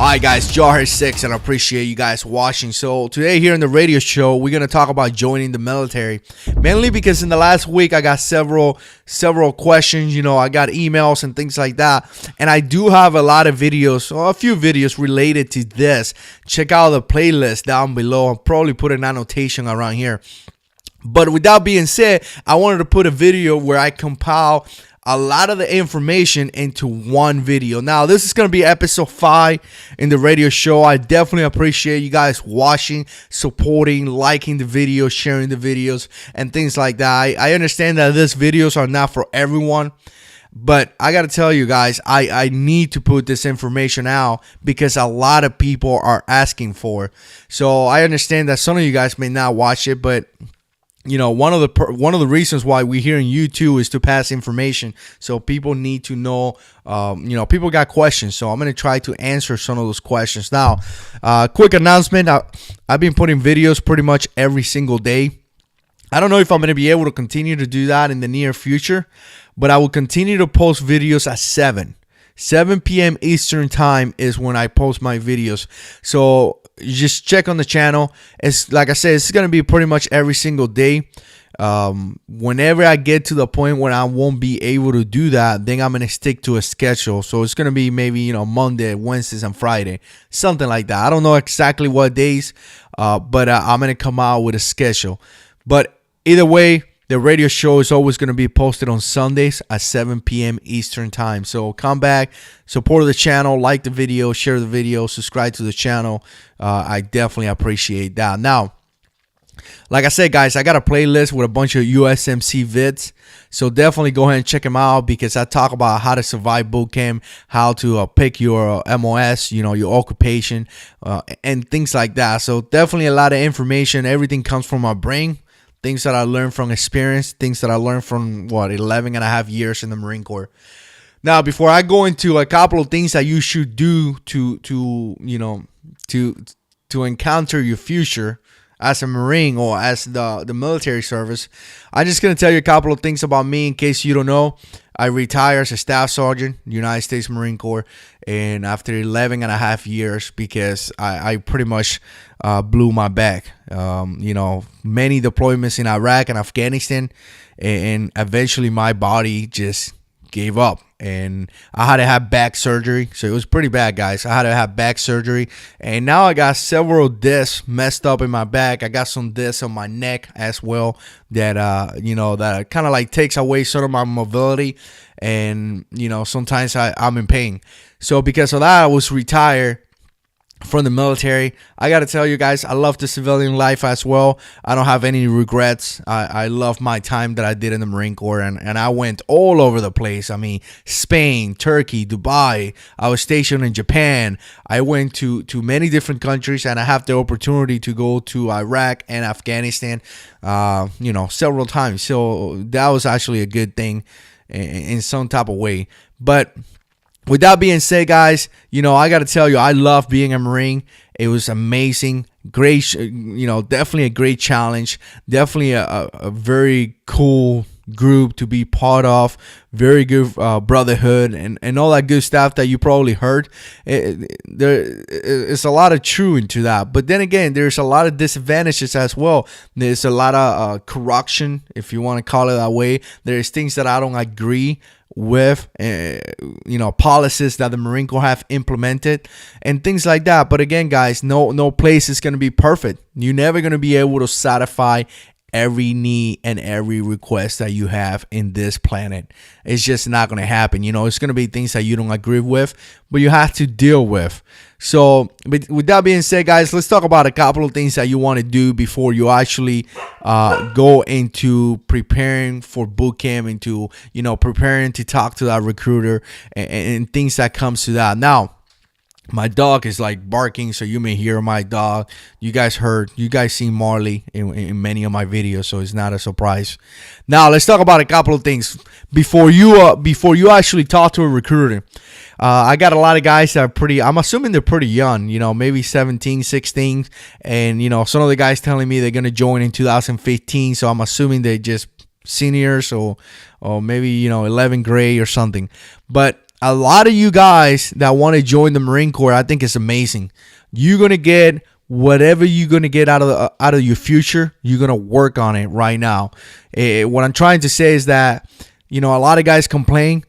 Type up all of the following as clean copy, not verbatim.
Hi guys, JH6 and I appreciate you guys watching. So today here in the radio show, we're going to talk about joining the military. Mainly because in the last week, I got several questions. I got emails and things like that. And I do have a lot of videos, or a few videos related to this. Check out the playlist down below. I'll probably put an annotation around here. But with that being said, I wanted to put a video where I compile a lot of the information into one video. Now, this is going to be episode 5 in the radio show. I definitely appreciate you guys watching, supporting, liking the videos, sharing the videos, and things like that. I understand that these videos are not for everyone, but I got to tell you guys, I need to put this information out because a lot of people are asking for it. So I understand that some of you guys may not watch it, but one of the reasons why we're here in YouTube is to pass information. So people need to know, people got questions. So I'm going to try to answer some of those questions. Now, quick announcement. I've been putting videos pretty much every single day. I don't know if I'm going to be able to continue to do that in the near future, but I will continue to post videos at 7 p.m. Eastern time is when I post my videos. So you just check on the channel. It's like I said, it's going to be pretty much every single day. Whenever I get to the point where I won't be able to do that, then I'm going to stick to a schedule. So it's going to be maybe, Monday, Wednesdays, and Friday, something like that. I don't know exactly what days, but I'm going to come out with a schedule. But either way, the radio show is always going to be posted on Sundays at 7 p.m. Eastern time. So come back, support the channel, like the video, share the video, subscribe to the channel. I definitely appreciate that. Now, like I said, guys, I got a playlist with a bunch of USMC vids. So definitely go ahead and check them out because I talk about how to survive boot camp, how to pick your MOS, your occupation, and things like that. So definitely a lot of information. Everything comes from my brain. Things that I learned from experience, things that I learned from 11 and a half years in the Marine Corps. Now, before I go into a couple of things that you should do to encounter your future as a Marine or as the military service, I'm just going to tell you a couple of things about me in case you don't know. I retired as a staff sergeant, United States Marine Corps, and after 11 and a half years because I pretty much blew my back. Many deployments in Iraq and Afghanistan, and eventually my body just gave up. And I had to have back surgery. So it was pretty bad, guys. I had to have back surgery. And now I got several discs messed up in my back. I got some discs on my neck as well that, that kind of like takes away sort of my mobility. And, sometimes I'm in pain. So because of that, I was retired from the military. I got to tell you guys, I love the civilian life as well. I don't have any regrets. I love my time that I did in the Marine Corps, and I went all over the place. I mean, Spain, Turkey, Dubai. I was stationed in Japan. I went to many different countries, and I have the opportunity to go to Iraq and Afghanistan, several times. So that was actually a good thing in some type of way. But with that being said, guys, I got to tell you, I love being a Marine. It was amazing. Great, definitely a great challenge. Definitely a very cool group to be part of. Very good brotherhood and all that good stuff that you probably heard. There's a lot of truth into that. But then again, there's a lot of disadvantages as well. There's a lot of corruption, if you want to call it that way. There's things that I don't agree with, policies that the Marine Corps have implemented and things like that. But again, guys, no place is going to be perfect. You're never going to be able to satisfy every need and every request that you have in this planet. It's just not going to happen. It's going to be things that you don't agree with, but you have to deal with. So with that being said, guys, let's talk about a couple of things that you want to do before you actually go into preparing for boot camp, into preparing to talk to that recruiter and things that comes to that. Now, my dog is like barking, so you may hear my dog. You guys seen Marley in many of my videos, so it's not a surprise. Now let's talk about a couple of things before you actually talk to a recruiter. I got a lot of guys that are pretty, I'm assuming they're pretty young, maybe 17, 16. And, some of the guys telling me they're going to join in 2015. So I'm assuming they're just seniors or maybe 11th grade or something. But a lot of you guys that want to join the Marine Corps, I think it's amazing. You're gonna get whatever you're gonna get out of your future. You're gonna work on it right now. What I'm trying to say is that, a lot of guys complain,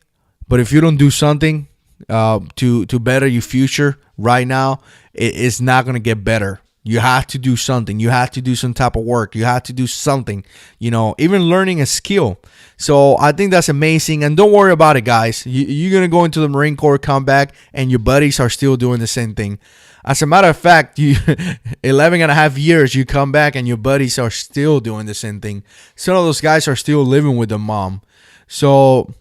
but if you don't do something to better your future right now, it's not gonna get better. You have to do something. You have to do some type of work. You have to do something, even learning a skill. So I think that's amazing. And don't worry about it, guys. You're going to go into the Marine Corps, come back, and your buddies are still doing the same thing. As a matter of fact, 11 and a half years, you come back and your buddies are still doing the same thing. Some of those guys are still living with their mom. So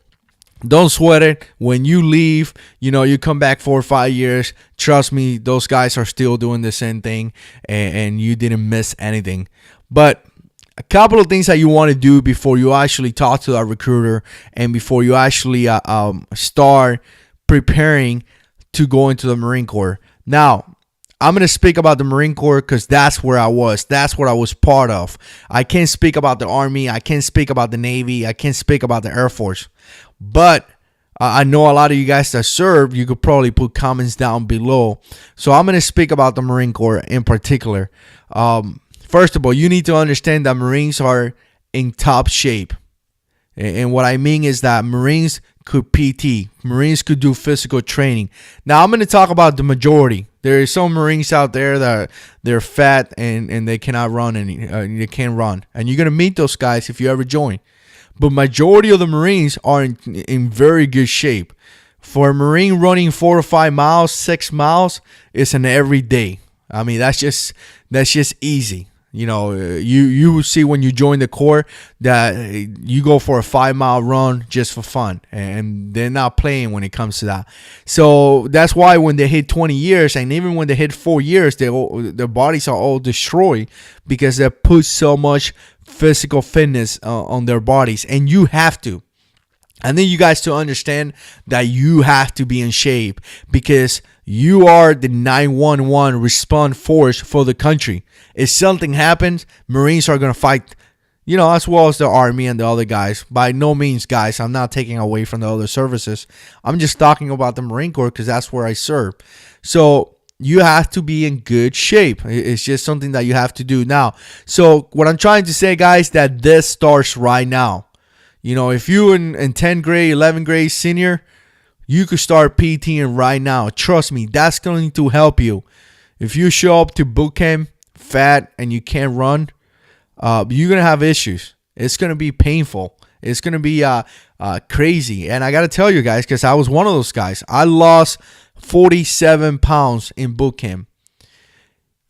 don't sweat it. When you leave, you come back 4 or 5 years. Trust me, those guys are still doing the same thing, and you didn't miss anything. But a couple of things that you want to do before you actually talk to that recruiter and before you actually start preparing to go into the Marine Corps. Now, I'm going to speak about the Marine Corps because that's where I was. That's what I was part of. I can't speak about the Army. I can't speak about the Navy. I can't speak about the Air Force. But I know a lot of you guys that serve, you could probably put comments down below. So I'm going to speak about the Marine Corps in particular. First of all, you need to understand that Marines are in top shape. And what I mean is that Marines could PT. Marines could do physical training. Now, I'm going to talk about the majority. There are some Marines out there that they're fat and they cannot run. They can't run. And you're going to meet those guys if you ever join. But majority of the Marines are in very good shape. For a Marine running 4 or 5 miles, 6 miles, it's an everyday. I mean, that's just easy. You will see when you join the Corps that you go for a 5-mile run just for fun, and they're not playing when it comes to that. So that's why when they hit 20 years, and even when they hit 4 years, their bodies are all destroyed because they put so much physical fitness on their bodies, and you have to. I need you guys to understand that you have to be in shape because you are the 911 response force for the country. If something happens, Marines are going to fight, as well as the Army and the other guys. By no means, guys, I'm not taking away from the other services. I'm just talking about the Marine Corps because that's where I serve. So you have to be in good shape. It's just something that you have to do now. So what I'm trying to say, guys, that this starts right now. If you in 10th grade, 11th grade, senior, you could start PTing right now. Trust me, that's going to help you. If you show up to boot camp fat and you can't run, you're going to have issues. It's going to be painful. It's going to be crazy. And I got to tell you guys, because I was one of those guys. I lost 47 pounds in boot camp.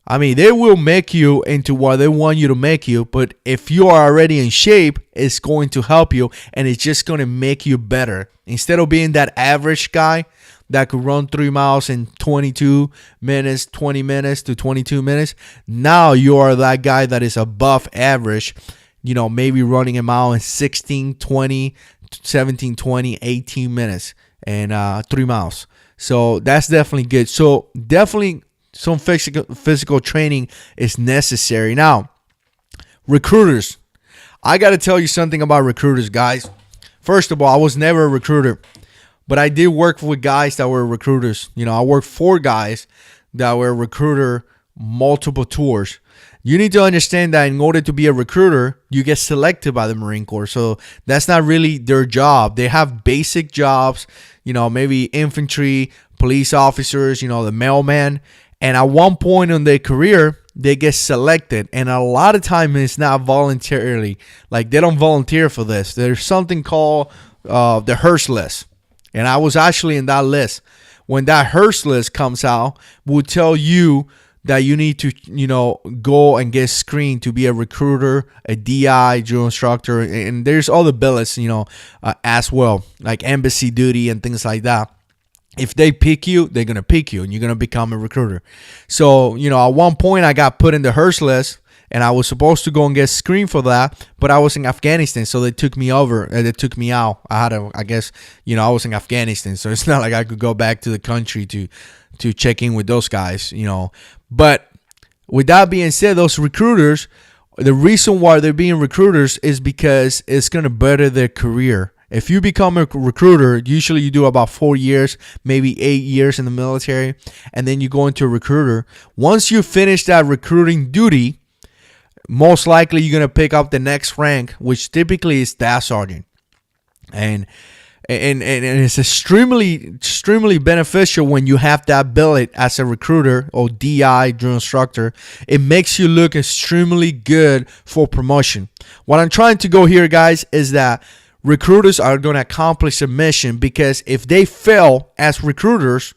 I mean, they will make you into what they want you to make you, but if you are already in shape, it's going to help you, and it's just going to make you better. Instead of being that average guy that could run 3 miles in 22 minutes, 20 minutes to 22 minutes, now you are that guy that is above average, maybe running a mile in 16, 20, 17, 20, 18 minutes and 3 miles. So that's definitely good. So definitely some physical training is necessary. Now, recruiters. I got to tell you something about recruiters, guys. First of all, I was never a recruiter, but I did work with guys that were recruiters. I worked for guys that were recruiter multiple tours. You need to understand that in order to be a recruiter, you get selected by the Marine Corps. So that's not really their job. They have basic jobs, maybe infantry, police officers, the mailman. And at one point in their career, they get selected. And a lot of times it's not voluntarily. Like, they don't volunteer for this. There's something called the Hearst list. And I was actually in that list. When that Hearst list comes out, we'll tell you that you need to, go and get screened to be a recruiter, a DI, drill instructor. And there's other billets, as well, like embassy duty and things like that. If they pick you, they're going to pick you and you're going to become a recruiter. So, at one point I got put in the Hearst list and I was supposed to go and get screened for that, but I was in Afghanistan. So they took me over. They took me out. I was in Afghanistan. So it's not like I could go back to the country to check in with those guys, But with that being said, those recruiters, the reason why they're being recruiters is because it's going to better their career. If you become a recruiter, usually you do about 4 years, maybe 8 years in the military, and then you go into a recruiter. Once you finish that recruiting duty, most likely you're going to pick up the next rank, which typically is staff sergeant. And it's extremely beneficial when you have that billet as a recruiter or DI, drill instructor. It makes you look extremely good for promotion. What I'm trying to go here, guys, is that recruiters are going to accomplish a mission, because if they fail as recruiters,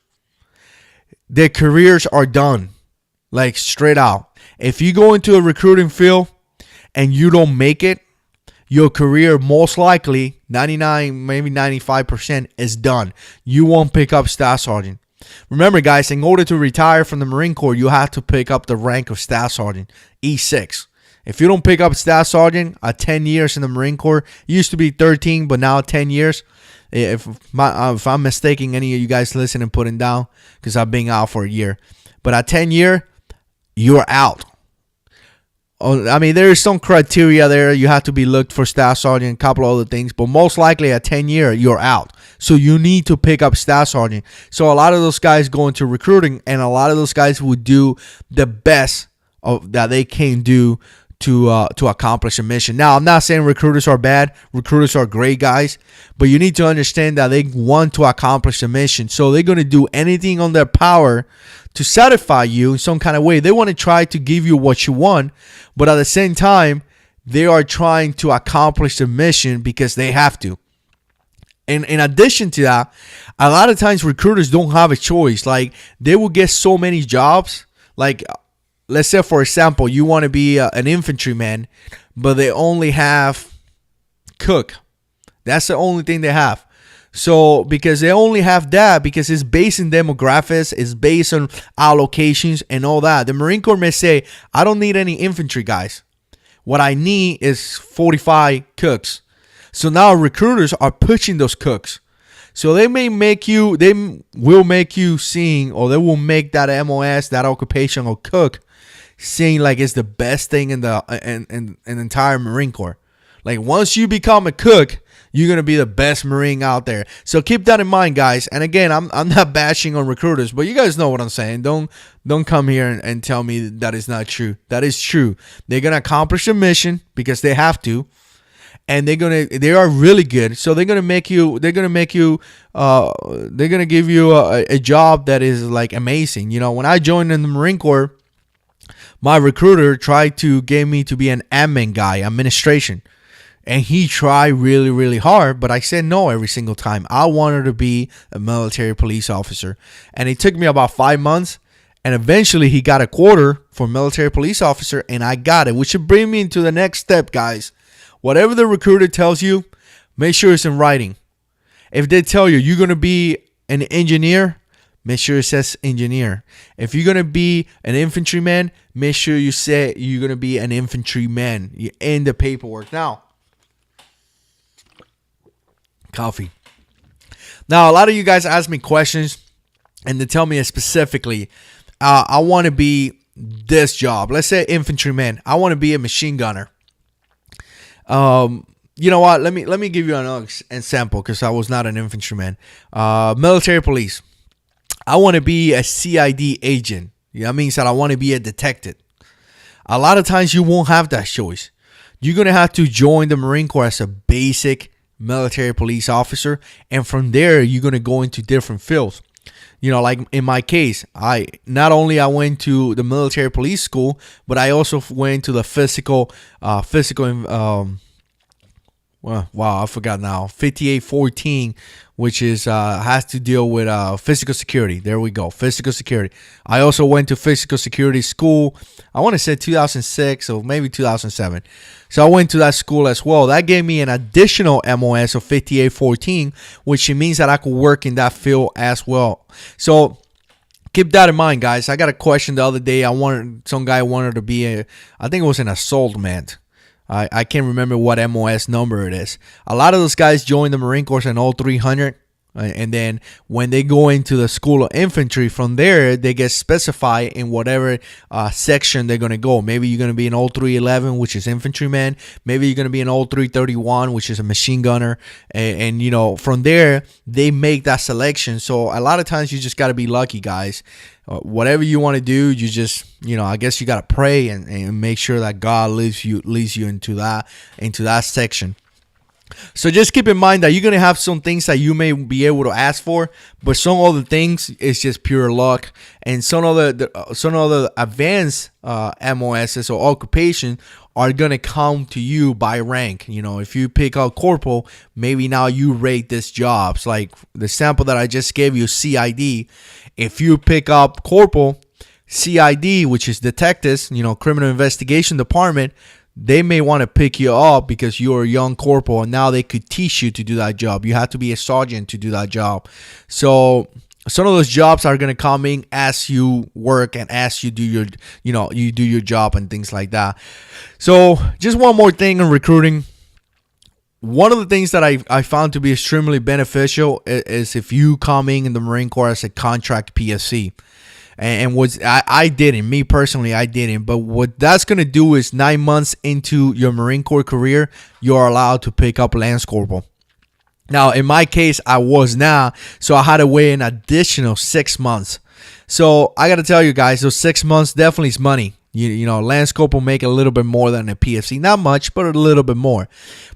their careers are done, like straight out. If you go into a recruiting field and you don't make it, your career most likely 99, maybe 95% is done. You won't pick up staff sergeant. Remember, guys, in order to retire from the Marine Corps, you have to pick up the rank of staff sergeant, E6. If you don't pick up staff sergeant at 10 years in the Marine Corps, it used to be 13, but now 10 years. If I'm mistaking any of you guys listening, putting down, because I've been out for a year. But at 10 year, you're out. I mean, there is some criteria there. You have to be looked for staff sergeant, a couple of other things, but most likely at 10 year, you're out. So you need to pick up staff sergeant. So a lot of those guys go into recruiting, and a lot of those guys would do the best that they can do to accomplish a mission. Now, I'm not saying recruiters are bad. Recruiters are great guys, but you need to understand that they want to accomplish a mission. So they're going to do anything on their power to satisfy you in some kind of way. They want to try to give you what you want, but at the same time, they are trying to accomplish the mission because they have to. And in addition to that, a lot of times recruiters don't have a choice. Like, they will get so many jobs. Like, let's say, for example, you want to be an infantryman, but they only have cook. That's the only thing they have. So because they only have that, because it's based in demographics, it's based on allocations and all that. The Marine Corps may say, I don't need any infantry guys. What I need is 45 cooks. So now recruiters are pushing those cooks. So they will make you seeing, or they will make that MOS, that occupational cook, seem like it's the best thing in the entire Marine Corps. Like, once you become a cook, you're going to be the best Marine out there. So keep that in mind, guys. And again, I'm not bashing on recruiters, but you guys know what I'm saying. Don't come here and tell me that is not true. That is true. They're going to accomplish a mission because they have to. And they are really good. So they're going to give you a job that is like amazing. You know, when I joined in the Marine Corps, my recruiter tried to get me to be an admin guy, administration. And he tried really, really hard, but I said no every single time. I wanted to be a military police officer. And it took me about 5 months. And eventually he got a quarter for military police officer, and I got it. Which should bring me into the next step, guys. Whatever the recruiter tells you, make sure it's in writing. If they tell you you're going to be an engineer, make sure it says engineer. If you're going to be an infantryman, make sure you say you're going to be an infantryman. You end the paperwork. Now, coffee. Now, a lot of you guys ask me questions, and they tell me specifically, I want to be this job. Let's say infantryman. I want to be a machine gunner. You know what? Let me give you an example, because I was not an infantryman. Military police. I want to be a CID agent. That means that I want to be a detective. A lot of times you won't have that choice. You're going to have to join the Marine Corps as a basic military police officer. And from there, you're going to go into different fields. You know, like in my case, I went to the military police school, but I also went to the I forgot now, 5814, which is has to deal with physical security. There we go, physical security. I also went to physical security school. I want to say 2006 or maybe 2007. So I went to that school as well. That gave me an additional MOS of 5814, which means that I could work in that field as well. So keep that in mind, guys. I got a question the other day. Some guy wanted to be I think it was an assault man. I can't remember what MOS number it is. A lot of those guys join the Marine Corps in 0300 And then when they go into the School of Infantry, from there they get specified in whatever section they're going to go. Maybe you're going to be an 0311, which is infantryman. Maybe you're going to be an 0331, which is a machine gunner. And you know, from there they make that selection. So a lot of times you just got to be lucky, guys. Whatever you want to do, you just, you know, I guess you got to pray and make sure that God leads you into that section. So just keep in mind that you're going to have some things that you may be able to ask for, but some other things is just pure luck. And some other advanced MOSs or occupation are going to come to you by rank. You know, if you pick up corporal, maybe now you rate this jobs. Like the sample that I just gave you, CID. If you pick up corporal, CID, which is detectives, you know, criminal investigation department, they may want to pick you up because you're a young corporal and now they could teach you to do that job. You have to be a sergeant to do that job. So some of those jobs are going to come in as you work and as you do your, you know, you do your job and things like that. So just one more thing on recruiting. One of the things that I found to be extremely beneficial is if you come in the Marine Corps as a contract PSC. And I didn't, me personally, I didn't. But what that's going to do is 9 months into your Marine Corps career, you're allowed to pick up Lance Corporal. Now, in my case, I was not. So I had to wait an additional 6 months. So I got to tell you guys, those 6 months definitely is money. You know, Lance Corporal make a little bit more than a PFC. Not much, but a little bit more.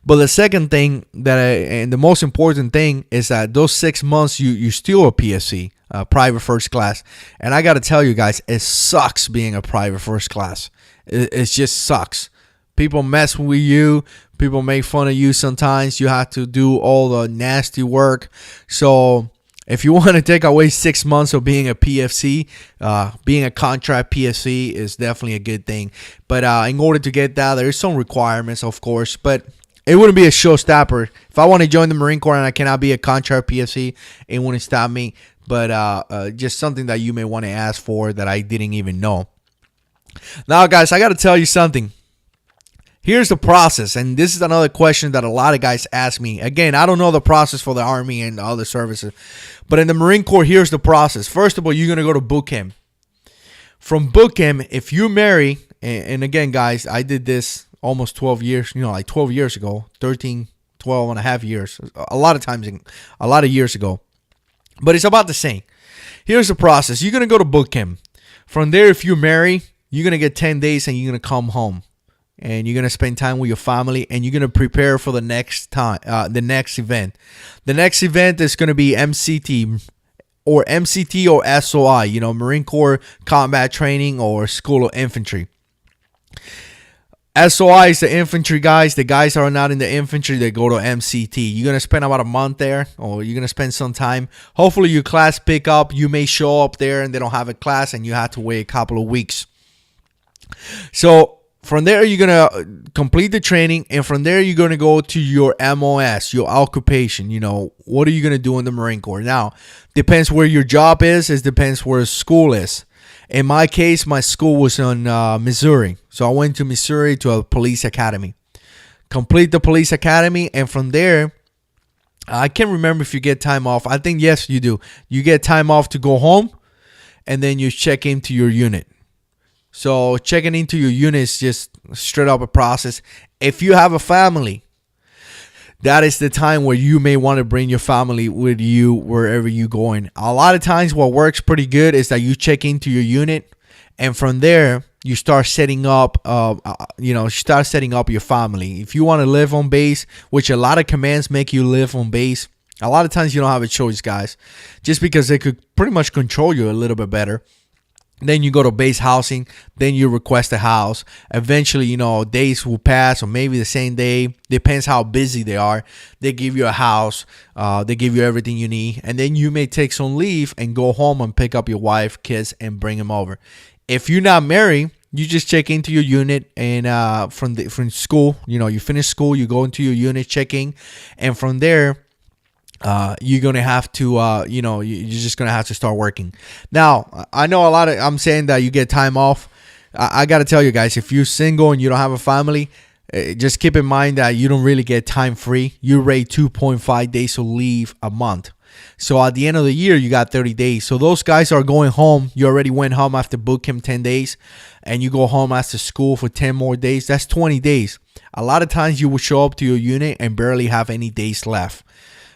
But the second thing and the most important thing is that those 6 months, you still a PFC. Private first class. And I got to tell you guys, it sucks being a private first class. It just sucks. People mess with you. People make fun of you sometimes. You have to do all the nasty work. So if you want to take away 6 months of being a PFC, being a contract PFC is definitely a good thing. But in order to get that, there's some requirements, of course. But it wouldn't be a showstopper. If I want to join the Marine Corps and I cannot be a contract PFC, it wouldn't stop me. But just something that you may want to ask for that I didn't even know. Now, guys, I got to tell you something. Here's the process. And this is another question that a lot of guys ask me. Again, I don't know the process for the Army and other services. But in the Marine Corps, here's the process. First of all, you're going to go to boot camp. From boot camp, if you marry, and again, guys, I did this almost 12 years, you know, like 12 years ago, 13, 12 and a half years. A lot of years ago. But it's about the same. Here's the process. You're going to go to boot camp. From there, if you marry, you're going to get 10 days and you're going to come home. And you're going to spend time with your family and you're going to prepare for the next time, the next event. The next event is going to be MCT or SOI, you know, Marine Corps Combat Training or School of Infantry. SOI is the infantry guys. The guys that are not in the infantry, they go to MCT. You're going to spend about a month there, or you're going to spend some time. Hopefully your class pick up. You may show up there and they don't have a class and you have to wait a couple of weeks. So from there, you're going to complete the training. And from there, you're going to go to your MOS, your occupation. You know, what are you going to do in the Marine Corps? Now, depends where your job is. It depends where school is. In my case, my school was in Missouri. So I went to Missouri to a police academy. Complete the police academy. And from there, I can't remember if you get time off. I think, yes, you do. You get time off to go home. And then you check into your unit. So checking into your unit is just straight up a process. If you have a family, that is the time where you may want to bring your family with you wherever you're going. A lot of times what works pretty good is that you check into your unit, and from there you start setting up your family. If you want to live on base, which a lot of commands make you live on base, a lot of times you don't have a choice, guys, just because they could pretty much control you a little bit better. Then you go to base housing. Then you request a house. Eventually, you know, days will pass, or maybe the same day. Depends how busy they are. They give you a house. They give you everything you need. And then you may take some leave and go home and pick up your wife, kids, and bring them over. If you're not married, you just check into your unit. And from school, you know, you finish school, you go into your unit, checking. And from there, you're going to have to, you're just going to have to start working. Now, I know I'm saying that you get time off. I got to tell you guys, if you're single and you don't have a family, just keep in mind that you don't really get time free. You rate 2.5 days of leave a month. So at the end of the year, you got 30 days. So those guys are going home. You already went home after boot camp 10 days, and you go home after school for 10 more days. That's 20 days. A lot of times you will show up to your unit and barely have any days left.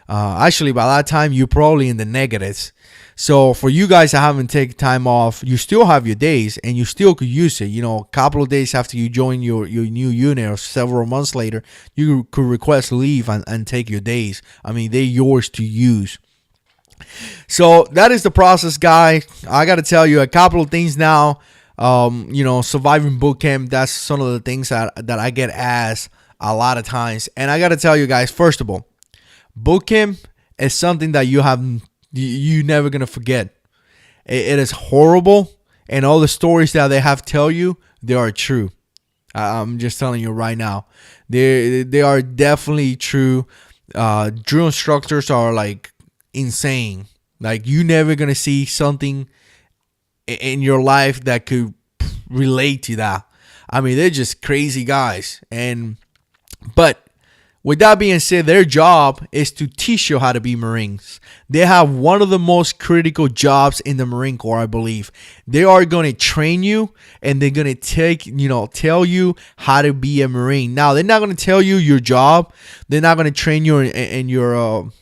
Actually, by that time, you're probably in the negatives. So for you guys that haven't taken time off, you still have your days and you still could use it. You know, a couple of days after you join your new unit or several months later, you could request leave and take your days. I mean, they're yours to use. So that is the process, guys. I got to tell you a couple of things now. You know, surviving boot camp, that's some of the things that I get asked a lot of times. And I got to tell you guys, first of all, boot camp is something that you're never going to forget. It is horrible, and all the stories that they have tell you, they are true. I'm just telling you right now. They are definitely true. Drill instructors are like insane. Like, you're never going to see something in your life that could relate to that. I mean, they're just crazy guys. But with that being said, their job is to teach you how to be Marines. They have one of the most critical jobs in the Marine Corps, I believe. They are going to train you, and they're going to tell you how to be a Marine. Now, they're not going to tell you your job. They're not going to train you in your,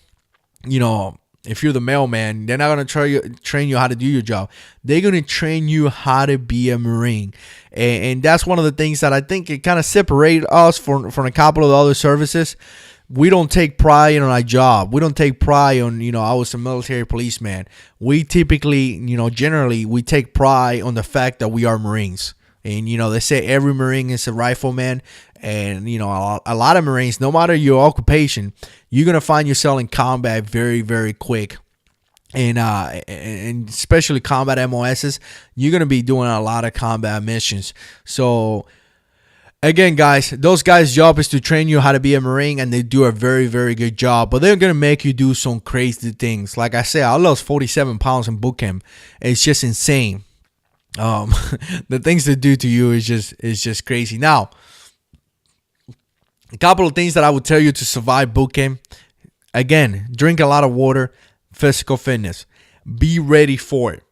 if you're the mailman, they're not going to train you how to do your job. They're going to train you how to be a Marine. And that's one of the things that I think it kind of separates us from a couple of the other services. We don't take pride in our job. We don't take pride on, I was a military policeman. We typically, generally, we take pride on the fact that we are Marines. And, they say every Marine is a rifleman. And, a lot of Marines, no matter your occupation, you're going to find yourself in combat very, very quick. And especially combat MOSs, you're going to be doing a lot of combat missions. So, again, guys, those guys' job is to train you how to be a Marine, and they do a very, very good job. But they're going to make you do some crazy things. Like I said, I lost 47 pounds in boot camp. It's just insane. The things they do to you is just crazy. Now, a couple of things that I would tell you to survive boot camp. Again, drink a lot of water, physical fitness. Be ready for it.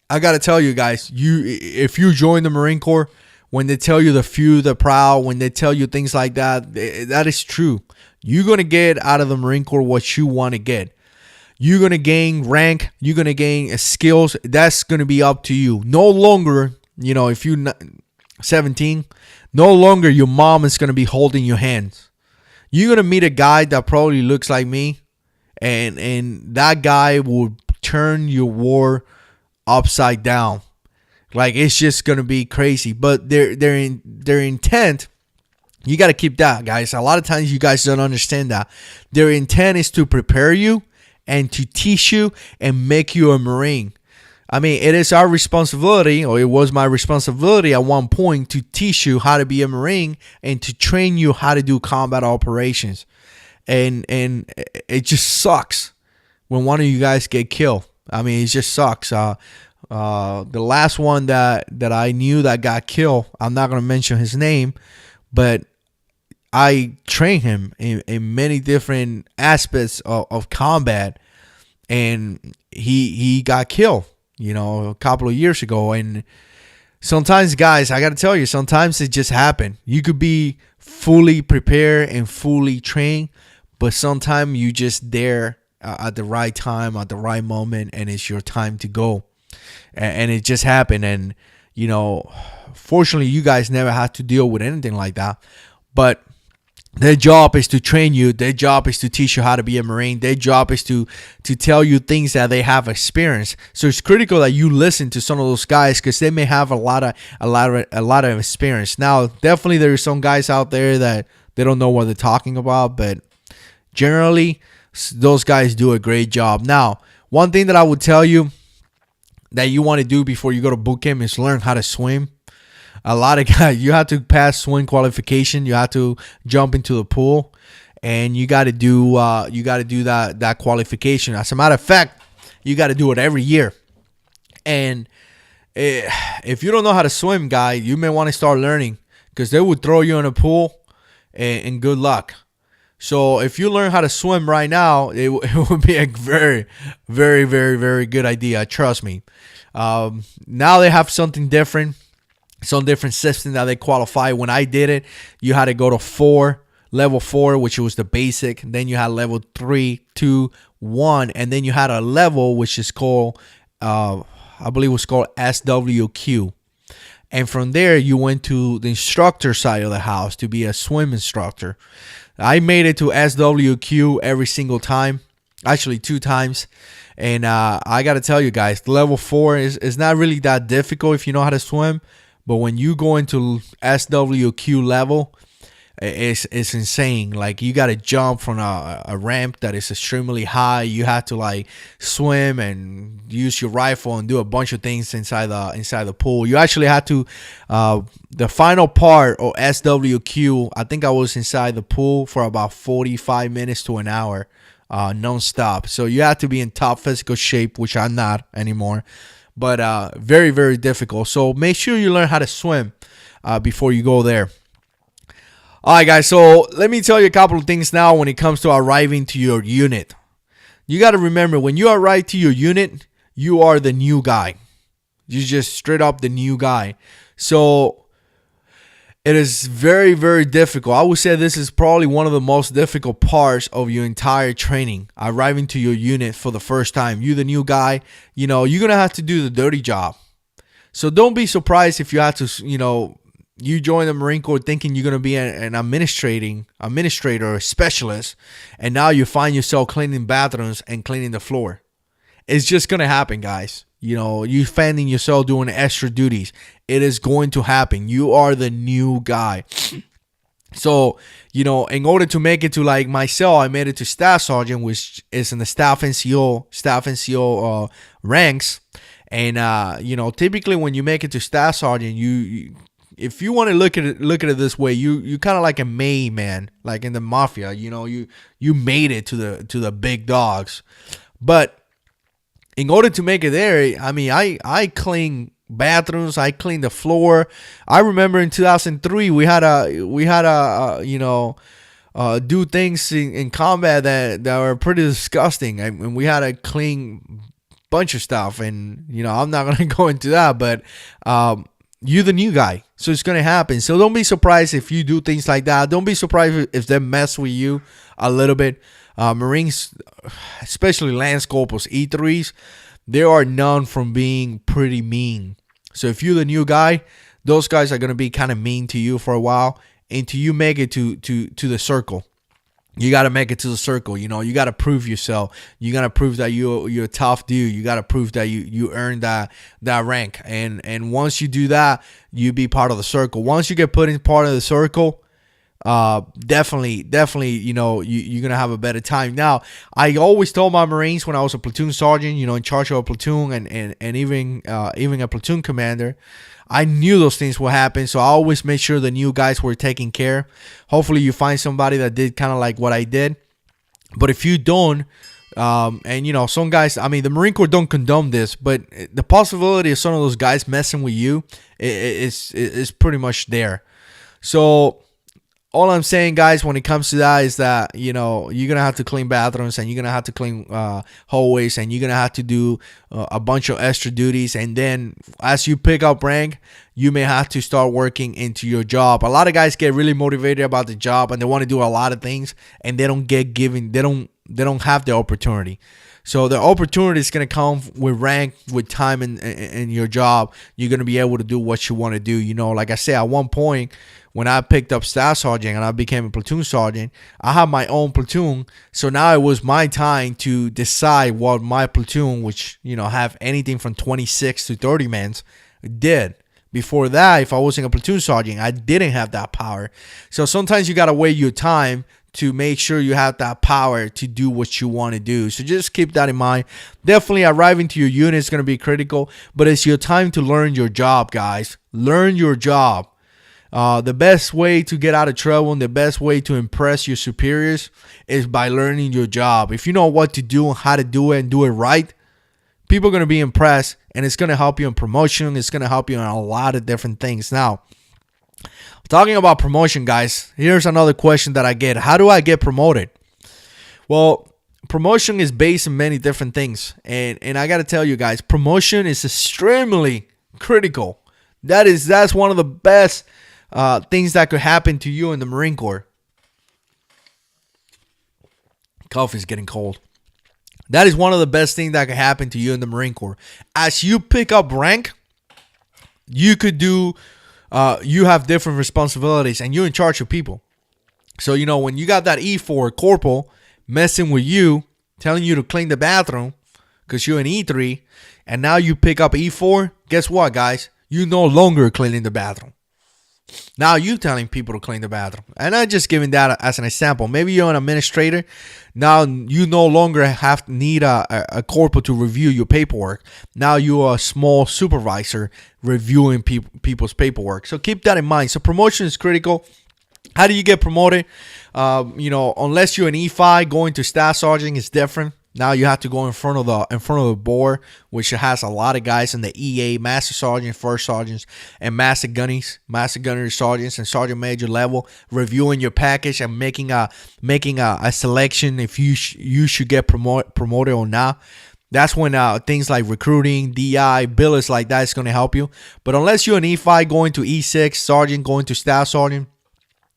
I got to tell you guys, if you join the Marine Corps, when they tell you the few, the proud, when they tell you things like that, that is true. You're going to get out of the Marine Corps what you want to get. You're going to gain rank. You're going to gain skills. That's going to be up to you. No longer, if you're 17, no longer your mom is going to be holding your hands. You're going to meet a guy that probably looks like me, and that guy will turn your war upside down. Like, it's just going to be crazy. But their intent, you got to keep that, guys. A lot of times you guys don't understand that. Their intent is to prepare you and to teach you and make you a Marine. I mean, it is our responsibility, or it was my responsibility at one point, to teach you how to be a Marine and to train you how to do combat operations. And it just sucks when one of you guys get killed. I mean, it just sucks. The last one that I knew that got killed, I'm not going to mention his name, but I trained him in many different aspects of combat, and he got killed, a couple of years ago. And sometimes, guys, I got to tell you, sometimes it just happen. You could be fully prepared and fully trained, but sometimes you just there at the right time, at the right moment, and it's your time to go. And it just happened. And, fortunately, you guys never had to deal with anything like that. But their job is to train you. Their job is to teach you how to be a Marine. Their job is to tell you things that they have experienced. So it's critical that you listen to some of those guys, because they may have a lot of experience. Now, definitely there are some guys out there that they don't know what they're talking about, but generally those guys do a great job. Now, one thing that I would tell you that you want to do before you go to boot camp is learn how to swim. A lot of guys, you have to pass swim qualification. You have to jump into the pool, and you got to do that qualification. As a matter of fact, you got to do it every year. And if you don't know how to swim, guy, you may want to start learning, because they would throw you in a pool, and good luck. So if you learn how to swim right now, it would be a very, very, very, very good idea. Trust me. Now they have something different, some different system that they qualify. When I did it, you had to go to level 4, which was the basic. Then you had level 3, 2, 1, and then you had a level which is called, I believe it was called SWQ. And from there, you went to the instructor side of the house to be a swim instructor. I made it to SWQ every single time, actually 2 times. And I got to tell you guys, level 4 is not really that difficult if you know how to swim. But when you go into SWQ level, it's insane. Like, you got to jump from a ramp that is extremely high. You have to like swim and use your rifle and do a bunch of things inside the pool. You actually have to the final part of SWQ. I think I was inside the pool for about 45 minutes to an hour, non-stop. So you have to be in top physical shape, which I'm not anymore. But very, very difficult. So make sure you learn how to swim before you go there. All right, guys, so let me tell you a couple of things now when it comes to arriving to your unit. You got to remember, when you arrive to your unit, you are the new guy. You're just straight up the new guy. So it is very, very difficult. I would say this is probably one of the most difficult parts of your entire training, arriving to your unit for the first time. You're the new guy. You're going to have to do the dirty job. So don't be surprised if you have to, you join the Marine Corps thinking you're going to be an administrator or specialist, and now you find yourself cleaning bathrooms and cleaning the floor. It's just going to happen, guys. You finding yourself doing extra duties. It is going to happen. You are the new guy. So, in order to make it to like myself, I made it to Staff Sergeant, which is in the Staff NCO ranks. And, typically when you make it to Staff Sergeant, if you want to look at it this way, you kind of like a made man, like in the mafia. You made it to the big dogs. But in order to make it there, I mean, I clean bathrooms, I clean the floor. I remember in 2003 we had a do things in combat that were pretty disgusting, and we had to clean bunch of stuff. And I'm not gonna go into that, but you're the new guy, so it's going to happen. So don't be surprised if you do things like that. Don't be surprised if they mess with you a little bit. Marines, especially Lance Corporals, E3s, they are known from being pretty mean. So if you're the new guy, those guys are going to be kind of mean to you for a while until you make it to the circle. You got to make it to the circle. You got to prove yourself. You got to prove that you're a tough dude. You got to prove that you earned that rank. And once you do that, you be part of the circle. Once you get put in part of the circle, definitely, you're going to have a better time. Now, I always told my Marines when I was a platoon sergeant, in charge of a platoon and even a platoon commander, I knew those things would happen, so I always made sure the new guys were taken care. Hopefully you find somebody that did kind of like what I did. But if you don't, and some guys, I mean, the Marine Corps don't condone this, but the possibility of some of those guys messing with you is pretty much there. So all I'm saying, guys, when it comes to that is that, you're going to have to clean bathrooms, and you're going to have to clean hallways, and you're going to have to do a bunch of extra duties. And then as you pick up rank, you may have to start working into your job. A lot of guys get really motivated about the job, and they want to do a lot of things, and they don't have the opportunity. So the opportunity is going to come with rank, with time in your job. You're going to be able to do what you want to do. Like I said, at one point, when I picked up Staff Sergeant and I became a platoon sergeant, I had my own platoon. So now it was my time to decide what my platoon, which, have anything from 26 to 30 men, did. Before that, if I wasn't a platoon sergeant, I didn't have that power. So sometimes you got to weigh your time to make sure you have that power to do what you want to do. So just keep that in mind. Definitely arriving to your unit is going to be critical, but it's your time to learn your job, guys. Learn your job. The best way to get out of trouble and the best way to impress your superiors is by learning your job. If you know what to do and how to do it and do it right, people are going to be impressed, and it's going to help you in promotion. It's going to help you in a lot of different things. Now, Talking about promotion, guys, here's another question that I get. How do I get promoted? Well, promotion is based on many different things. And I got to tell you guys, promotion is extremely critical. That's one of the best things that could happen to you in the Marine Corps. Coffee's getting cold. That is one of the best things that could happen to you in the Marine Corps. As you pick up rank, you could do, you have different responsibilities and you're in charge of people. So, when you got that E4 corporal messing with you, telling you to clean the bathroom because you're an E3, and now you pick up E4, guess what, guys? You no longer cleaning the bathroom. Now you telling people to clean the bathroom. And I'm just giving that as an example. Maybe you're an administrator. Now you no longer need a corporal to review your paperwork. Now you're a small supervisor reviewing people's paperwork. So keep that in mind. So promotion is critical. How do you get promoted? Unless you're an E5, going to staff sergeant is different. Now you have to go in front of the board, which has a lot of guys in the EA, master sergeant, first sergeants, and master gunnery sergeants, and sergeant major level, reviewing your package and making a selection if you should get promoted or not. That's when things like recruiting, DI, billets like that is going to help you. But unless you're an E5 going to E6, sergeant going to staff sergeant.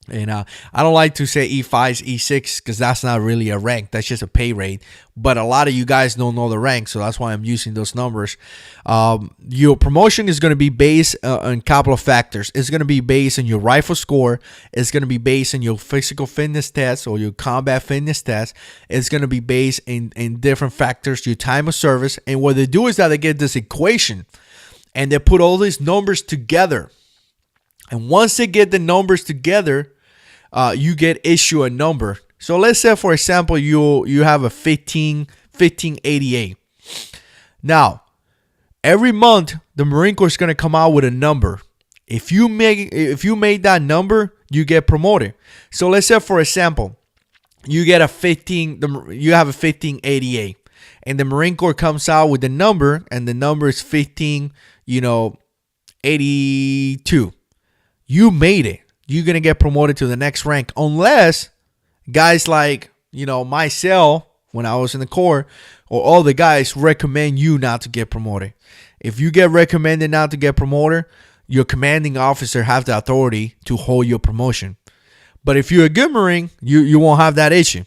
And I don't like to say E5s, E6 because that's not really a rank. That's just a pay rate. But a lot of you guys don't know the rank, so that's why I'm using those numbers. Your promotion is going to be based on a couple of factors. It's going to be based on your rifle score. It's going to be based on your physical fitness test or your combat fitness test. It's going to be based in different factors, your time of service. And what they do is that they get this equation, and they put all these numbers together. And once they get the numbers together, you get issued a number. So let's say, for example, you have a 1588. Now, every month the Marine Corps is going to come out with a number. If you made that number, you get promoted. So let's say, for example, you have a 1588, and the Marine Corps comes out with the number, and the number is 82. You made it. You're going to get promoted to the next rank. Unless guys like, myself, when I was in the Corps, or all the guys recommend you not to get promoted. If you get recommended not to get promoted, your commanding officer has the authority to hold your promotion. But if you're a good Marine, you won't have that issue.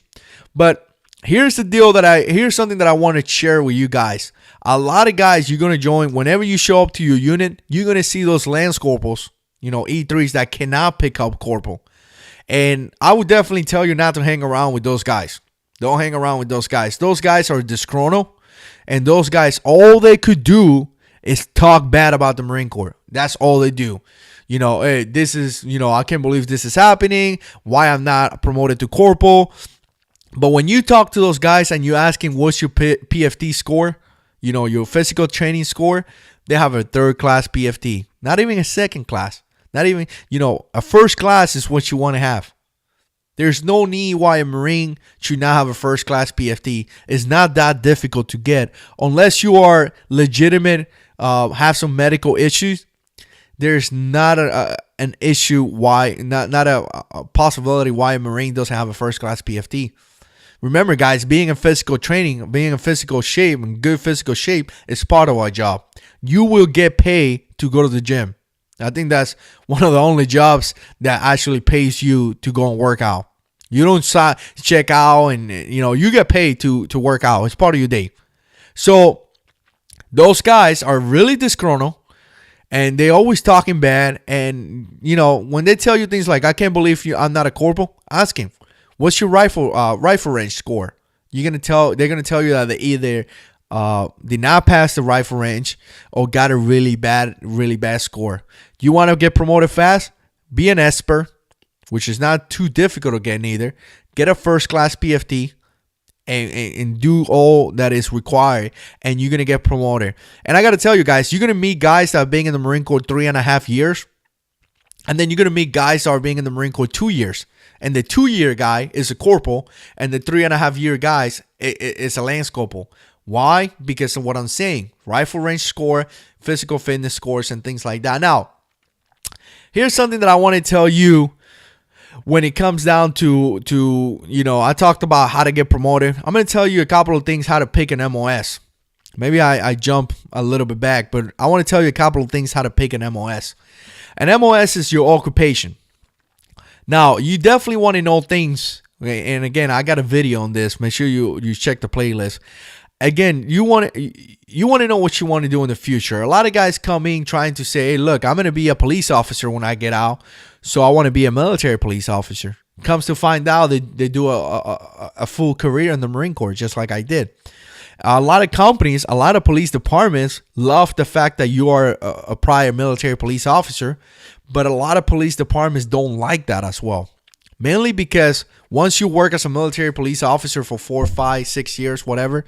But here's the deal here's something that I want to share with you guys. A lot of guys you're going to join, whenever you show up to your unit, you're going to see those lance corporals, E3s that cannot pick up corporal. And I would definitely tell you not to hang around with those guys. Don't hang around with those guys. Those guys are disgruntled. And those guys, all they could do is talk bad about the Marine Corps. That's all they do. Hey, this is, I can't believe this is happening. Why I'm not promoted to corporal. But when you talk to those guys and you ask them what's your PFT score, your physical training score, they have a third class PFT. Not even a second class. Not even, a first class is what you want to have. There's no need why a Marine should not have a first class PFT. It's not that difficult to get. Unless you are legitimate, have some medical issues, there's not an issue why, not a possibility why a Marine doesn't have a first class PFT. Remember, guys, being in physical training, being in physical shape, and good physical shape is part of our job. You will get paid to go to the gym. I think that's one of the only jobs that actually pays you to go and work out. You don't check out and, you get paid to work out. It's part of your day. So those guys are really disgruntled, and they always talking bad. And, when they tell you things like, I can't believe I'm not a corporal, ask him, what's your rifle range score? They're going to tell you that they either did not pass the rifle range or got a really bad score. You want to get promoted fast? Be an esper, which is not too difficult to get neither. Get a first class PFT and do all that is required, and you're going to get promoted. And I got to tell you guys, you're going to meet guys that have been in the Marine Corps 3.5 years, and then you're going to meet guys that are being in the Marine Corps 2 years. And the 2-year guy is a corporal, and the 3.5-year guys is a lance corporal. Why? Because of what I'm saying. Rifle range score, physical fitness scores, and things like that. Now, here's something that I want to tell you when it comes down to I talked about how to get promoted. I'm going to tell you a couple of things how to pick an MOS. Maybe I jump a little bit back, but I want to tell you a couple of things how to pick an MOS. An MOS is your occupation. Now, you definitely want to know things. Okay, and again, I got a video on this. Make sure you check the playlist. Again, you want to know what you want to do in the future. A lot of guys come in trying to say, hey, look, I'm going to be a police officer when I get out, so I want to be a military police officer. Comes to find out they do a full career in the Marine Corps, just like I did. A lot of companies, a lot of police departments love the fact that you are a prior military police officer, but a lot of police departments don't like that as well. Mainly because once you work as a military police officer for 4, 5, 6 years, whatever,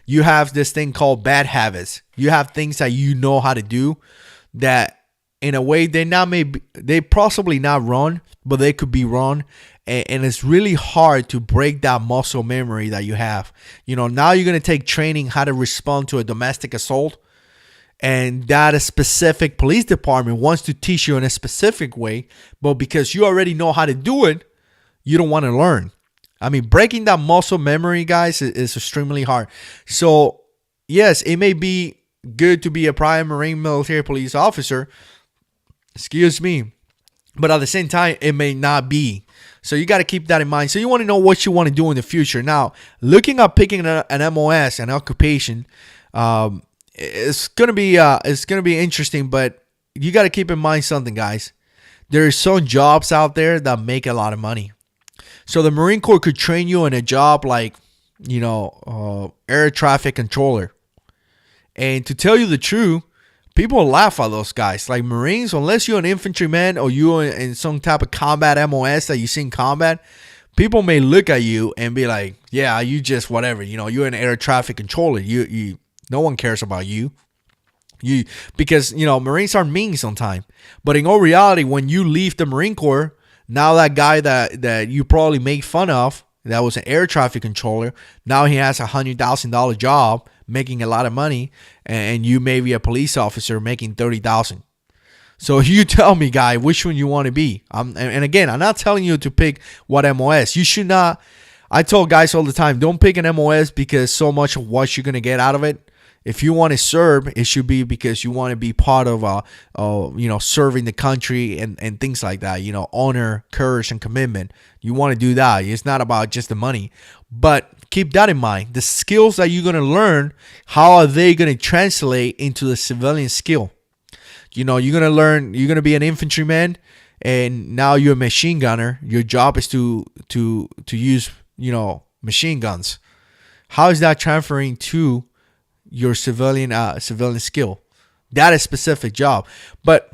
you have this thing called bad habits. You have things that you know how to do that in a way they possibly not wrong, but they could be wrong. And it's really hard to break that muscle memory that you have. Now you're going to take training how to respond to a domestic assault. And that a specific police department wants to teach you in a specific way. But because you already know how to do it, you don't want to learn. I mean, breaking that muscle memory, guys, is extremely hard. So, yes, it may be good to be a prior Marine military police officer. Excuse me. But at the same time, it may not be. So you got to keep that in mind. So you want to know what you want to do in the future. Now, looking at picking an MOS, an occupation, it's gonna be interesting. But you got to keep in mind something, guys. There are some jobs out there that make a lot of money. So the Marine Corps could train you in a job like, air traffic controller. And to tell you the truth, people laugh at those guys. Like Marines, unless you're an infantryman or you're in some type of combat MOS that you see in combat, people may look at you and be like, yeah, you just whatever. You're an air traffic controller. You no one cares about you. Because Marines are mean sometimes. But in all reality, when you leave the Marine Corps, now that guy that you probably make fun of, that was an air traffic controller, now he has $100,000 job, making a lot of money, and you may be a police officer making $30,000. So you tell me, guy, which one you want to be. And again, I'm not telling you to pick what MOS. You should not. I tell guys all the time, don't pick an MOS because so much of what you're going to get out of it. If you want to serve, it should be because you want to be part of, serving the country and things like that. Honor, courage, and commitment. You want to do that. It's not about just the money. But keep that in mind. The skills that you're going to learn, how are they going to translate into the civilian skill? You're going to learn, you're going to be an infantryman, and now you're a machine gunner. Your job is to use, machine guns. How is that transferring to your civilian skill? That is a specific job. But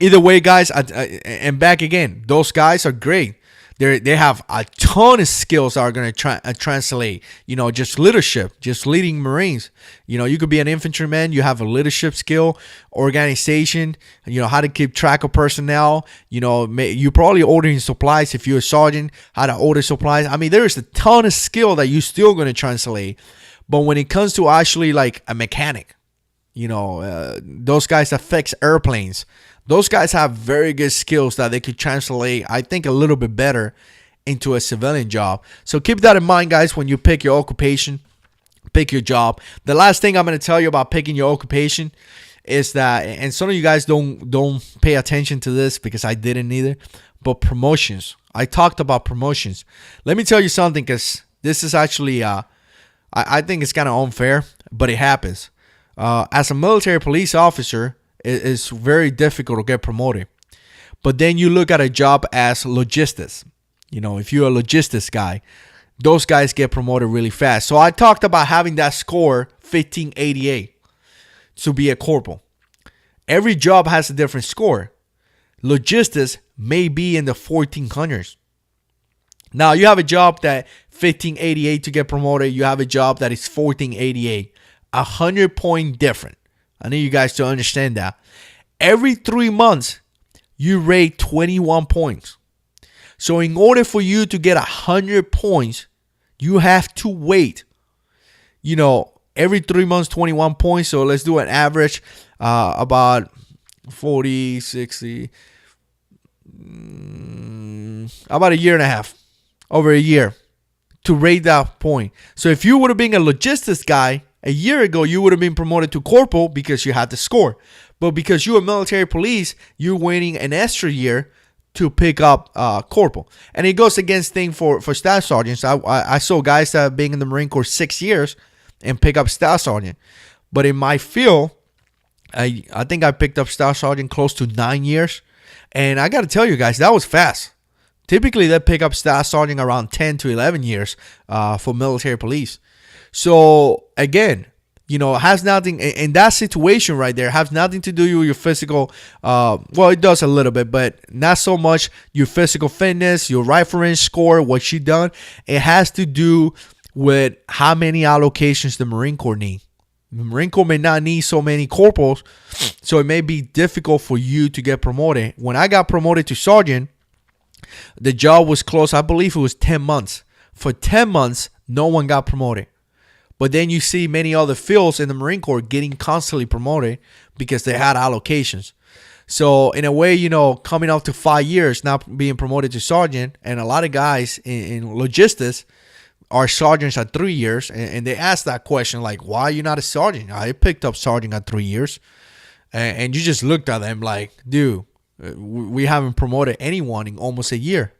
either way, guys, and back again, those guys are great. They have a ton of skills that are going to translate. Just leadership, just leading Marines. You could be an infantryman. You have a leadership skill, organization. How to keep track of personnel. You probably ordering supplies if you're a sergeant. How to order supplies. I mean, there is a ton of skill that you're still going to translate. But when it comes to actually like a mechanic, those guys that fix airplanes, those guys have very good skills that they could translate, I think, a little bit better into a civilian job. So keep that in mind, guys, when you pick your occupation, pick your job. The last thing I'm going to tell you about picking your occupation is that, and some of you guys don't pay attention to this because I didn't either, but promotions. I talked about promotions. Let me tell you something, because this is actually, I think it's kind of unfair, but it happens. As a military police officer, it's very difficult to get promoted. But then you look at a job as logistics. If you're a logistics guy, those guys get promoted really fast. So I talked about having that score 1588 to be a corporal. Every job has a different score. Logistics may be in the 1400s. Now, you have a job that 1588 to get promoted. You have a job that is 1488. 100-point difference. I need you guys to understand that. Every 3 months, you rate 21 points. So in order for you to get 100 points, you have to wait. Every 3 months, 21 points. So let's do an average about 40, 60. about a year and a half, over a year, to rate that point. So if you would have been a logistics guy a year ago, you would have been promoted to corporal because you had the score. But because you were military police, you're waiting an extra year to pick up corporal. And it goes against thing for staff sergeants. I saw guys that have been in the Marine Corps 6 years and pick up staff sergeant. But in my field, I think I picked up staff sergeant close to 9 years. And I got to tell you guys, that was fast. Typically, they pick up staff sergeant around 10 to 11 years for military police. So, again, you know, it has nothing, in that situation right there, has nothing to do with your physical, well, it does a little bit, but not so much your physical fitness, your rifle range score, what you done. It has to do with how many allocations the Marine Corps need. The Marine Corps may not need so many corporals, so it may be difficult for you to get promoted. When I got promoted to sergeant, the job was close. I believe it was 10 months. For 10 months, no one got promoted. But then you see many other fields in the Marine Corps getting constantly promoted because they had allocations. So in a way, you know, coming up to 5 years, not being promoted to sergeant, and a lot of guys in logistics are sergeants at 3 years, and they ask that question, like, why are you not a sergeant? I picked up sergeant at 3 years. And you just looked at them like, dude, we haven't promoted anyone in almost a year.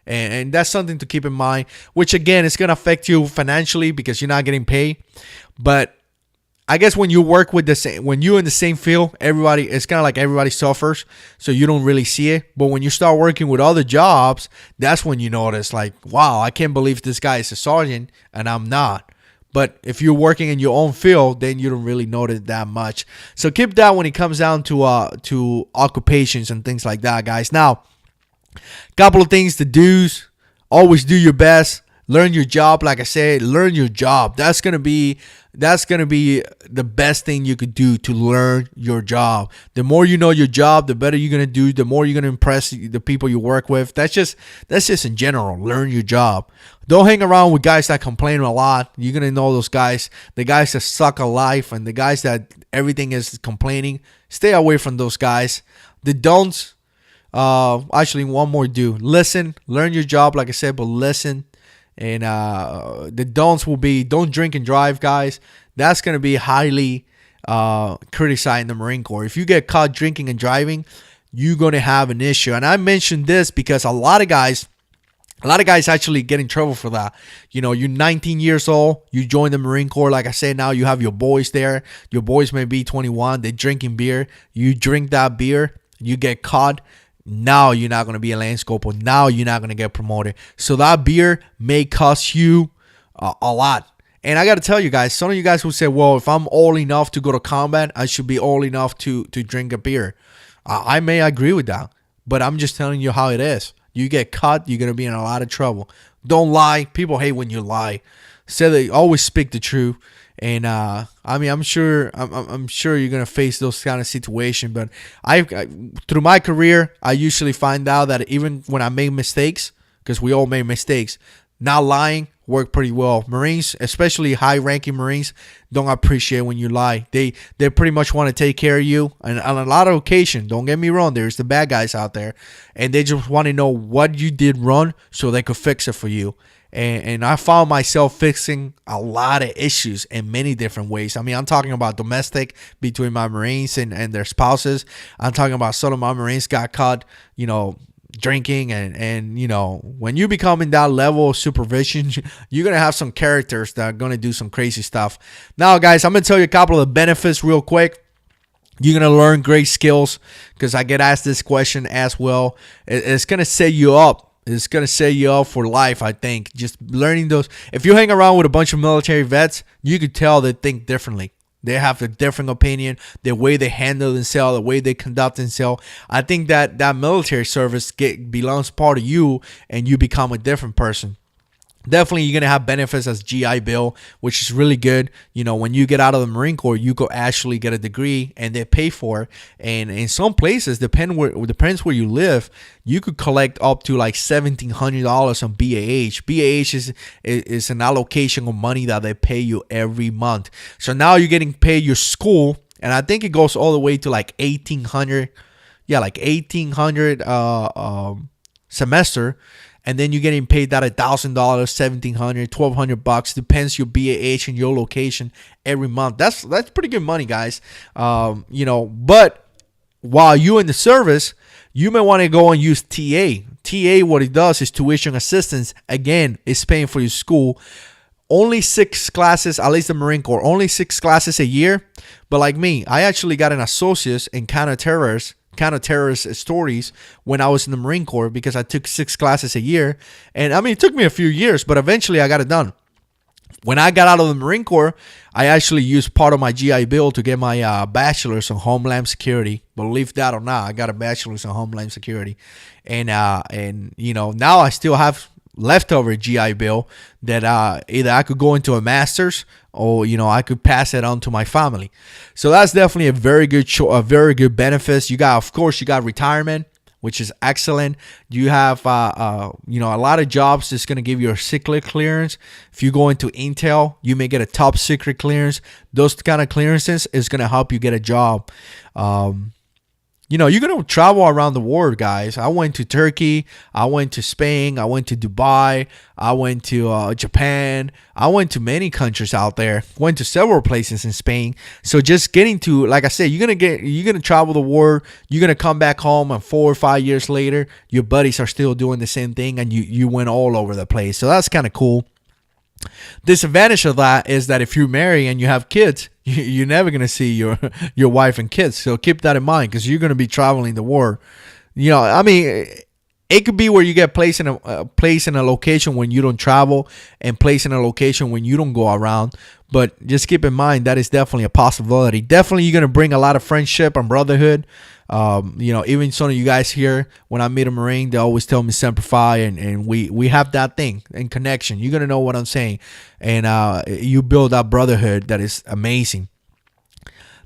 And that's something to keep in mind, which again is going to affect you financially because you're not getting paid. But I guess when you work with the same, when you're in the same field, everybody, it's kind of like everybody suffers, so you don't really see it. But when you start working with other jobs, that's when you notice, like, wow, I can't believe this guy is a sergeant and I'm not. But if you're working in your own field, then you don't really notice that much. So keep that when it comes down to occupations and things like that, guys. Now, couple of things to do. Always do your best. Learn your job. Like I said, learn your job. That's gonna be the best thing you could do, to learn your job. The more you know your job, the better you're gonna do. The more you're gonna impress the people you work with. That's just in general. Learn your job. Don't hang around with guys that complain a lot. You're gonna know those guys. The guys that suck at life and the guys that everything is complaining. Stay away from those guys. The don'ts. Actually, one more do. Listen. Learn your job, like I said, but listen. And the don'ts will be, don't drink and drive, guys. That's going to be highly criticized in the Marine Corps. If you get caught drinking and driving, you're going to have an issue. And I mentioned this because a lot of guys actually get in trouble for that. You know, you're 19 years old, you join the Marine Corps. Like I said, now you have your boys there. Your boys may be 21. They're drinking beer. You drink that beer, you get caught. Now you're not going to be a lance corporal. Now you're not going to get promoted. So that beer may cost you a lot. And I got to tell you guys, some of you guys will say, well, if I'm old enough to go to combat, I should be old enough to drink a beer. I may agree with that, but I'm just telling you how it is. You get caught, you're going to be in a lot of trouble. Don't lie. People hate when you lie. Say they always speak the truth. And I mean, I'm sure you're gonna face those kind of situations. But I through my career, I usually find out that even when I make mistakes, because we all make mistakes, not lying worked pretty well. Marines, especially high-ranking Marines, don't appreciate when you lie. They pretty much want to take care of you. And on a lot of occasions, don't get me wrong, there's the bad guys out there, and they just want to know what you did wrong so they could fix it for you. And I found myself fixing a lot of issues in many different ways. I mean, I'm talking about domestic between my Marines and their spouses. I'm talking about some of my Marines got caught, you know, drinking. And you know, when you become in that level of supervision, you're going to have some characters that are going to do some crazy stuff. Now, guys, I'm going to tell you a couple of the benefits real quick. You're going to learn great skills because I get asked this question as well. It's going to set you up. It's going to set you up for life, I think. Just learning those. If you hang around with a bunch of military vets, you could tell they think differently. They have a different opinion, the way they handle themselves, the way they conduct themselves. I think that military service belongs part of you, and you become a different person. Definitely, you're going to have benefits as GI Bill, which is really good. You know, when you get out of the Marine Corps, you go actually get a degree, and they pay for it. And in some places, depends where you live, you could collect up to like $1,700 on BAH. BAH is an allocation of money that they pay you every month. So now you're getting paid your school, and I think it goes all the way to like $1,800. yeah, like 1,800 semester, and then you're getting paid that $1,000, $1,700, $1,200, depends your BAH and your location every month. That's pretty good money, guys. But while you're in the service, you may want to go and use TA. TA, what it does is tuition assistance. Again, it's paying for your school. Only 6 classes, at least the Marine Corps, only 6 classes a year. But like me, I actually got an associate's in counterterrorist stories when I was in the Marine Corps, because I took 6 classes a year. And I mean, it took me a few years, but eventually I got it done. When I got out of the Marine Corps, I actually used part of my GI Bill to get my bachelor's in Homeland Security. Believe that or not, I got a bachelor's in Homeland Security. And now I still have leftover GI Bill that either I could go into a master's, or I could pass it on to my family. So that's definitely a very good benefits. Of course you got retirement, which is excellent. You have a lot of jobs that's going to give you a secret clearance. If you go into Intel, you may get a top secret clearance. Those kind of clearances is going to help you get a job. You're going to travel around the world, guys. I went to Turkey. I went to Spain. I went to Dubai. I went to Japan. I went to many countries out there. Went to several places in Spain. So just getting to, like I said, you're going to travel the world. You're going to come back home, and 4 or 5 years later, your buddies are still doing the same thing, and you went all over the place. So that's kind of cool. Disadvantage of that is that if you marry and you have kids, you're never going to see your wife and kids. So keep that in mind, because you're going to be traveling the world. It could be where you get placed in a location when you don't travel, and placed in a location when you don't go around. But just keep in mind that is definitely a possibility. Definitely, you're going to bring a lot of friendship and brotherhood. Even some of you guys here, when I meet a Marine, they always tell me Semper Fi, and we have that thing in connection. You're going to know what I'm saying. And you build that brotherhood that is amazing.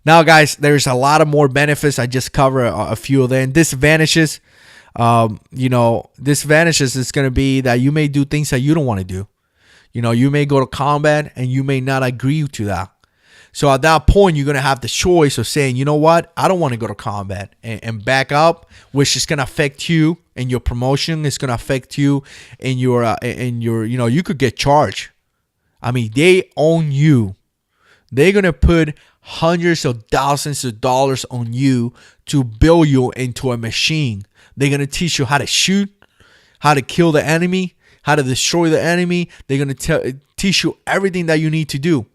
Now, guys, there's a lot of more benefits. I just cover a few of them. Disadvantages, disadvantages is going to be that you may do things that you don't want to do. You may go to combat and you may not agree to that. So at that point, you're going to have the choice of saying, you know what, I don't want to go to combat, and back up, which is going to affect you and your promotion. It's going to affect you in your, you could get charged. I mean, they own you. They're going to put hundreds of thousands of dollars on you to build you into a machine. They're going to teach you how to shoot, how to kill the enemy, how to destroy the enemy. They're going to teach you everything that you need to do.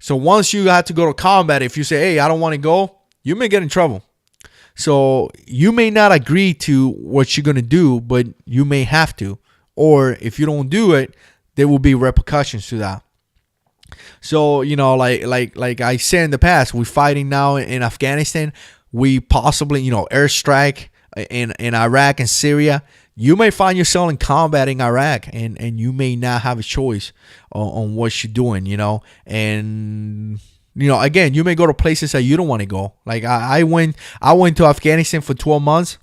So once you have to go to combat, if you say, hey, I don't want to go, you may get in trouble. So you may not agree to what you're going to do, but you may have to. Or if you don't do it, there will be repercussions to that. So, like I said in the past, we're fighting now in Afghanistan. We possibly, airstrike in Iraq and Syria. You may find yourself in combat in Iraq, and you may not have a choice on what you're doing, And, again, you may go to places that you don't want to go. Like I went to Afghanistan for 12 months,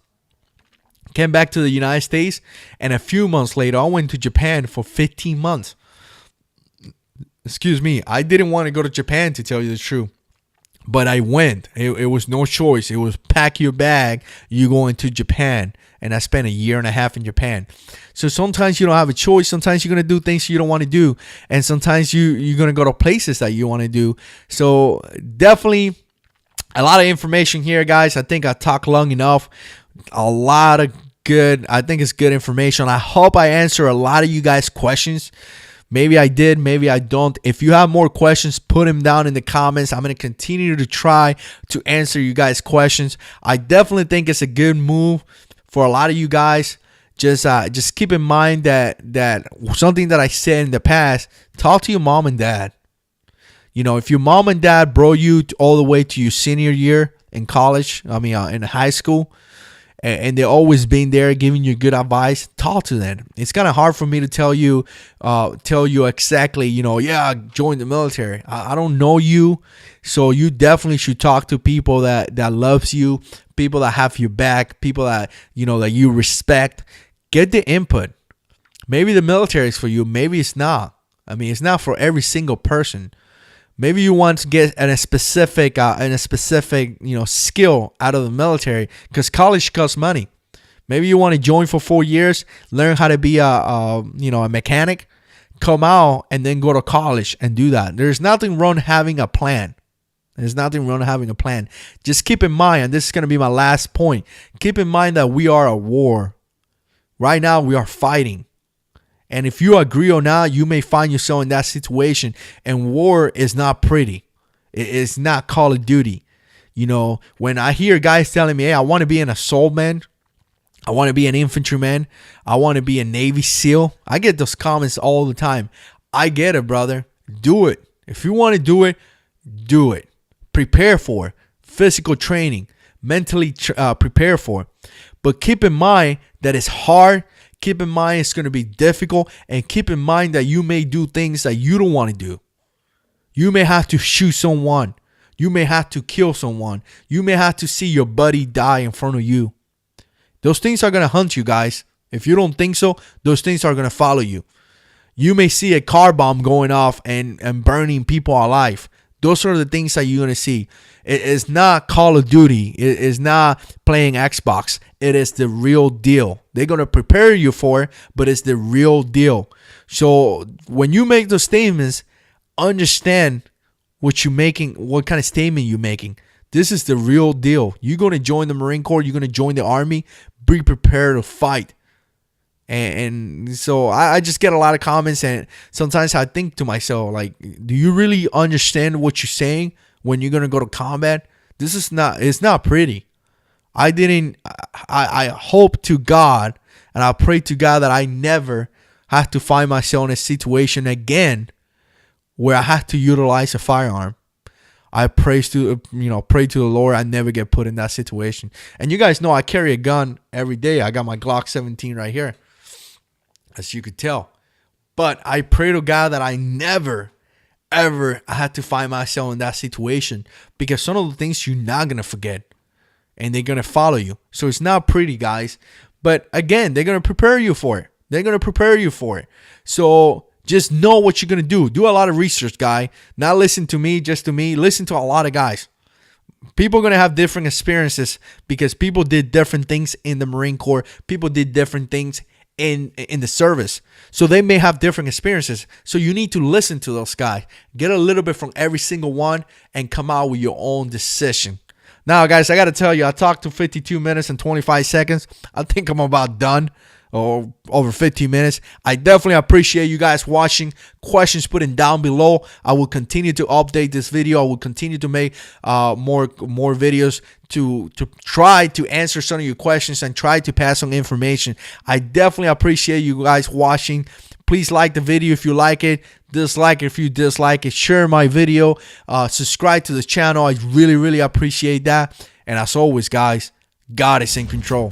came back to the United States, and a few months later, I went to Japan for 15 months. Excuse me. I didn't want to go to Japan, to tell you the truth. But I went. It was no choice. It was pack your bag. You going to Japan. And I spent 1.5 years in Japan. So sometimes you don't have a choice. Sometimes you're going to do things you don't want to do. And sometimes you're going to go to places that you want to do. So definitely a lot of information here, guys. I think I talked long enough. A lot of good. I think it's good information. I hope I answer a lot of you guys' questions. Maybe I did, maybe I don't. If you have more questions, put them down in the comments. I'm going to continue to try to answer you guys' questions. I definitely think it's a good move for a lot of you guys. Just keep in mind that something that I said in the past, talk to your mom and dad. If your mom and dad brought you all the way to your senior year in college, in high school, and they're always being there giving you good advice, talk to them. It's kind of hard for me to tell you exactly, join the military. I don't know you, so you definitely should talk to people that loves you, people that have your back, people that, that you respect. Get the input. Maybe the military is for you, maybe it's not. It's not for every single person. Maybe you want to get a specific skill out of the military, because college costs money. Maybe you want to join for 4 years, learn how to be a mechanic, come out and then go to college and do that. There's nothing wrong having a plan. There's nothing wrong having a plan. Just keep in mind, and this is going to be my last point, keep in mind that we are at war. Right now, we are fighting. And if you agree or not, you may find yourself in that situation. And war is not pretty. It's not Call of Duty. When I hear guys telling me, hey, I want to be an assault man, I want to be an infantryman, I want to be a Navy SEAL, I get those comments all the time. I get it, brother. Do it. If you want to do it, do it. Prepare for it. Physical training. Mentally prepare for it. But keep in mind that it's hard. Keep in mind it's going to be difficult. And keep in mind that you may do things that you don't want to do. You may have to shoot someone. You may have to kill someone. You may have to see your buddy die in front of you. Those things are going to hunt you, guys. If you don't think so, those things are going to follow you. You may see a car bomb going off and burning people alive. Those are the things that you're going to see. It is not Call of Duty. It is not playing Xbox. It is the real deal. They're going to prepare you for it, but it's the real deal. So when you make those statements, understand what you're making, what kind of statement you're making. This is the real deal. You're going to join the Marine Corps. You're going to join the Army. Be prepared to fight. And so I just get a lot of comments, and sometimes I think to myself, like, do you really understand what you're saying when you're going to go to combat? It's not pretty. I hope to God, and I pray to God that I never have to find myself in a situation again where I have to utilize a firearm. I pray to the Lord I never get put in that situation. And you guys know I carry a gun every day. I got my Glock 17 right here, as you could tell. But I pray to God that I never, ever had to find myself in that situation, because some of the things you're not going to forget, and they're going to follow you. So it's not pretty, guys. But again, they're going to prepare you for it. They're going to prepare you for it. So just know what you're going to do. Do a lot of research, guy. Not listen to me, just to me. Listen to a lot of guys. People are going to have different experiences, because people did different things in the Marine Corps. People did different things in the service. So they may have different experiences. So you need to listen to those guys. Get a little bit from every single one and come out with your own decision. Now, guys, I got to tell you, I talked to 52 minutes and 25 seconds. I think I'm about done. Or over 15 minutes. I definitely appreciate you guys watching. Questions put in down below. I will continue to update this video. I will continue to make more videos to try to answer some of your questions and try to pass on information. I definitely appreciate you guys watching. Please like the video if you like it. Dislike it if you dislike it. Share my video. Subscribe to the channel. I really, really appreciate that. And as always, guys, God is in control.